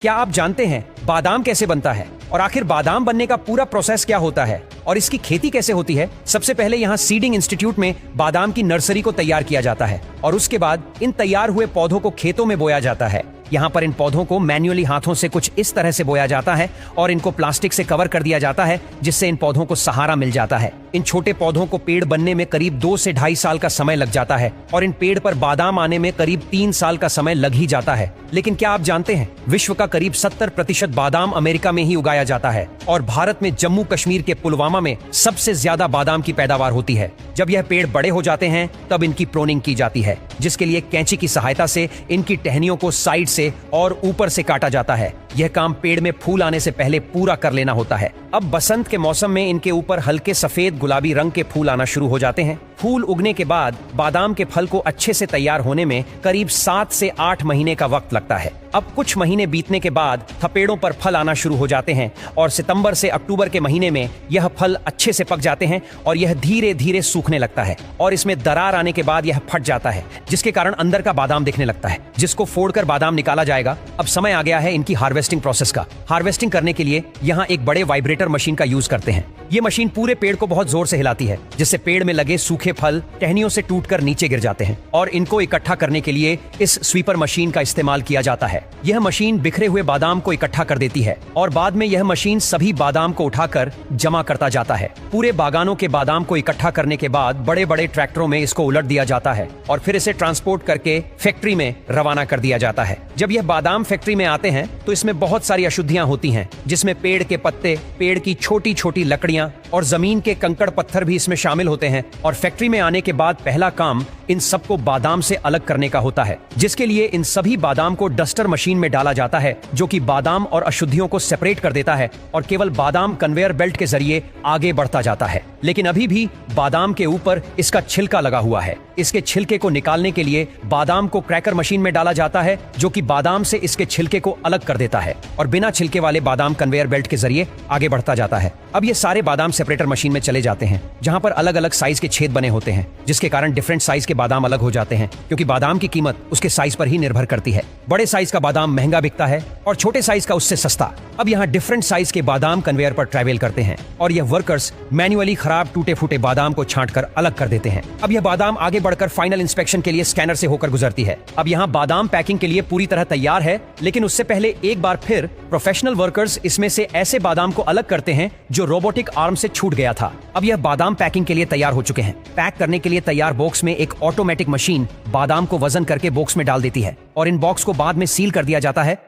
क्या आप जानते हैं बादाम कैसे बनता है और आखिर बादाम बनने का पूरा प्रोसेस क्या होता है और इसकी खेती कैसे होती है? सबसे पहले यहाँ सीडिंग इंस्टीट्यूट में बादाम की नर्सरी को तैयार किया जाता है और उसके बाद इन तैयार हुए पौधों को खेतों में बोया जाता है। यहाँ पर इन पौधों को मैन्युअली हाथों से कुछ इस तरह से बोया जाता है और इनको प्लास्टिक से कवर कर दिया जाता है, जिससे इन पौधों को सहारा मिल जाता है। इन छोटे पौधों को पेड़ बनने में करीब 2 से 2.5 साल का समय लग जाता है और इन पेड़ पर बादाम आने में करीब 3 साल का समय लग ही जाता है। लेकिन क्या आप जानते हैं, विश्व का करीब 70% बादाम अमेरिका में ही उगाया जाता है और भारत में जम्मू कश्मीर के पुलवामा में सबसे ज्यादा बादाम की पैदावार होती है। जब यह पेड़ बड़े हो जाते हैं तब इनकी प्रोनिंग की जाती है, जिसके लिए कैंची की सहायता से इनकी टहनियों को साइड से और ऊपर से काटा जाता है। यह काम पेड़ में फूल आने से पहले पूरा कर लेना होता है। अब बसंत के मौसम में इनके ऊपर हल्के सफेद गुलाबी रंग के फूल आना शुरू हो जाते हैं। फूल उगने के बाद बादाम के फल को अच्छे से तैयार होने में करीब 7 से 8 महीने का वक्त लगता है। अब कुछ महीने बीतने के बाद थपेड़ों पर फल आना शुरू हो जाते हैं और सितंबर से अक्टूबर के महीने में यह फल अच्छे से पक जाते हैं और यह धीरे धीरे सूखने लगता है और इसमें दरार आने के बाद यह फट जाता है, जिसके कारण अंदर का बादाम दिखने लगता है, जिसको फोड़कर बादाम निकाला जाएगा। अब समय आ गया है इनकी हार्वेस्टिंग प्रोसेस का। हार्वेस्टिंग करने के लिए यहाँ एक बड़े वाइब्रेटर मशीन का यूज करते हैं। ये मशीन पूरे पेड़ को बहुत जोर से हिलाती है, जिससे पेड़ में लगे सूखे फल टहनियों से टूटकर नीचे गिर जाते हैं और इनको इकट्ठा करने के लिए इस स्वीपर मशीन का इस्तेमाल किया जाता है। यह मशीन बिखरे हुए बादाम को इकट्ठा कर देती है और बाद में यह मशीन सभी बादाम को उठाकर जमा करता जाता है। पूरे बागानों के बादाम को इकट्ठा करने के बाद बड़े बड़े ट्रैक्टरों में इसको उलट दिया जाता है और फिर इसे ट्रांसपोर्ट करके फैक्ट्री में रवाना कर दिया जाता है। जब यह बादाम फैक्ट्री में आते हैं तो इसमें बहुत सारी अशुद्धियां होती हैं, जिसमें पेड़ के पत्ते, पेड़ की छोटी छोटी लकड़ियां और जमीन के कंकड़ पत्थर भी इसमें शामिल होते हैं। और फैक्ट्री में आने के बाद पहला काम इन सबको बादाम से अलग करने का होता है, जिसके लिए इन सभी बादाम को डस्टर मशीन में डाला जाता है, जो कि बादाम और अशुद्धियों को सेपरेट कर देता है और केवल बादाम कन्वेयर बेल्ट के जरिए आगे बढ़ता जाता है। लेकिन अभी भी बादाम के ऊपर इसका छिलका लगा हुआ है। इसके छिलके को निकालने के लिए बादाम को क्रैकर मशीन में डाला जाता है, जो कि बादाम से इसके छिलके को अलग कर देता है और बिना छिलके वाले बादाम कन्वेयर बेल्ट के जरिए आगे बढ़ता जाता है। अब ये सारे बादाम सेपरेटर मशीन में चले जाते हैं, जहां पर अलग अलग साइज के छेद बने होते हैं, जिसके कारण डिफरेंट साइज के बादाम अलग हो जाते हैं, क्योंकि बादाम की कीमत उसके साइज पर ही निर्भर करती है। बड़े साइज का बादाम महंगा बिकता है और छोटे साइज का उससे सस्ता। अब यहाँ डिफरेंट साइज के बादाम कन्वेयर पर ट्रैवल करते हैं और यह वर्कर्स मैन्युअली खराब टूटे फूटे बादाम को छांटकर अलग कर देते हैं। अब यह बादाम आगे बढ़कर फाइनल इंस्पेक्शन के लिए स्कैनर से होकर गुजरती है। अब यहाँ बादाम पैकिंग के लिए पूरी तरह तैयार है, लेकिन उससे पहले एक बार फिर प्रोफेशनल वर्कर्स इसमें से ऐसे बादाम को अलग करते हैं जो रोबोटिक आर्म से छूट गया था। अब यह बादाम पैकिंग के लिए तैयार हो चुके हैं। पैक करने के लिए तैयार बॉक्स में एक ऑटोमेटिक मशीन बादाम को वजन करके बॉक्स में डाल देती है और इन बॉक्स को बाद में सील कर दिया जाता है